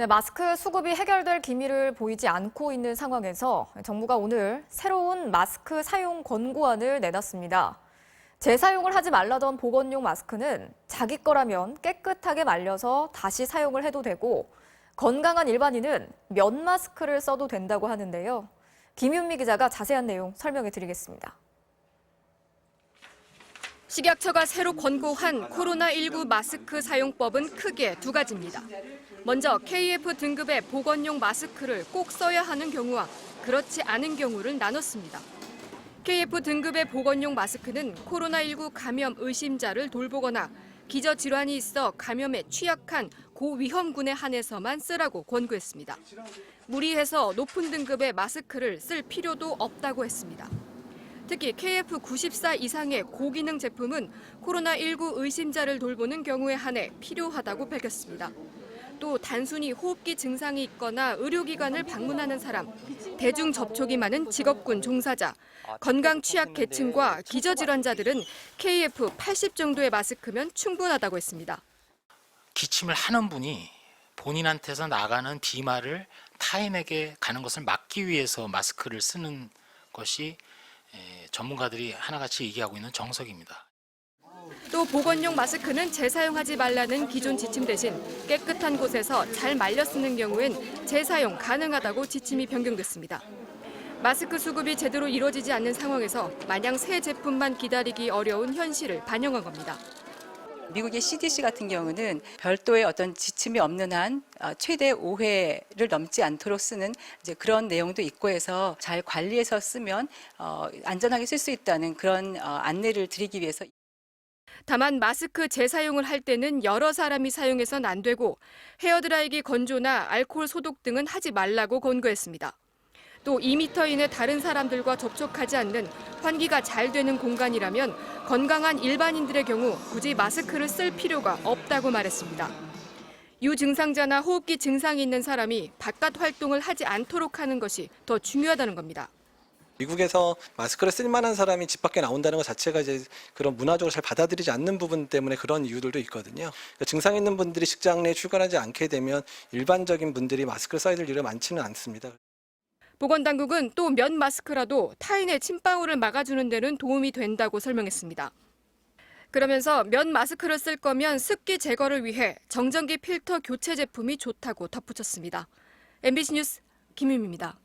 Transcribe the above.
네, 마스크 수급이 해결될 기미를 보이지 않고 있는 상황에서 정부가 오늘 새로운 마스크 사용 권고안을 내놨습니다. 재사용을 하지 말라던 보건용 마스크는 자기 거라면 깨끗하게 말려서 다시 사용을 해도 되고 건강한 일반인은 면 마스크를 써도 된다고 하는데요. 김윤미 기자가 자세한 내용 설명해 드리겠습니다. 식약처가 새로 권고한 코로나19 마스크 사용법은 크게 두 가지입니다. 먼저 KF 등급의 보건용 마스크를 꼭 써야 하는 경우와 그렇지 않은 경우를 나눴습니다. KF 등급의 보건용 마스크는 코로나19 감염 의심자를 돌보거나 기저질환이 있어 감염에 취약한 고위험군에 한해서만 쓰라고 권고했습니다. 무리해서 높은 등급의 마스크를 쓸 필요도 없다고 했습니다. 특히 KF94 이상의 고기능 제품은 코로나19 의심자를 돌보는 경우에 한해 필요하다고 밝혔습니다. 또 단순히 호흡기 증상이 있거나 의료기관을 방문하는 사람, 대중 접촉이 많은 직업군 종사자, 건강 취약 계층과 기저질환자들은 KF80 정도의 마스크면 충분하다고 했습니다. 기침을 하는 분이 본인한테서 나가는 비말을 타인에게 가는 것을 막기 위해서 마스크를 쓰는 것이 전문가들이 하나같이 얘기하고 있는 정석입니다. 또 보건용 마스크는 재사용하지 말라는 기존 지침 대신 깨끗한 곳에서 잘 말려 쓰는 경우엔 재사용 가능하다고 지침이 변경됐습니다. 마스크 수급이 제대로 이루어지지 않는 상황에서 마냥 새 제품만 기다리기 어려운 현실을 반영한 겁니다. 미국의 CDC 같은 경우는 별도의 어떤 지침이 없는 한 최대 5회를 넘지 않도록 쓰는 이제 그런 내용도 있고 해서 잘 관리해서 쓰면 안전하게 쓸 수 있다는 그런 안내를 드리기 위해서. 다만 마스크 재사용을 할 때는 여러 사람이 사용해서는 안 되고 헤어드라이기 건조나 알코올 소독 등은 하지 말라고 권고했습니다. 또 2m 이내 다른 사람들과 접촉하지 않는 환기가 잘 되는 공간이라면 건강한 일반인들의 경우 굳이 마스크를 쓸 필요가 없다고 말했습니다. 유증상자나 호흡기 증상이 있는 사람이 바깥 활동을 하지 않도록 하는 것이 더 중요하다는 겁니다. 미국에서 마스크를 쓸 만한 사람이 집 밖에 나온다는 것 자체가 이제 그런 문화적으로 잘 받아들이지 않는 부분 때문에 그런 이유들도 있거든요. 그러니까 증상 있는 분들이 직장 내에 출근하지 않게 되면 일반적인 분들이 마스크를 써야 될 일이 많지는 않습니다. 보건당국은 또 면 마스크라도 타인의 침방울을 막아주는 데는 도움이 된다고 설명했습니다. 그러면서 면 마스크를 쓸 거면 습기 제거를 위해 정전기 필터 교체 제품이 좋다고 덧붙였습니다. MBC 뉴스 김윤미입니다.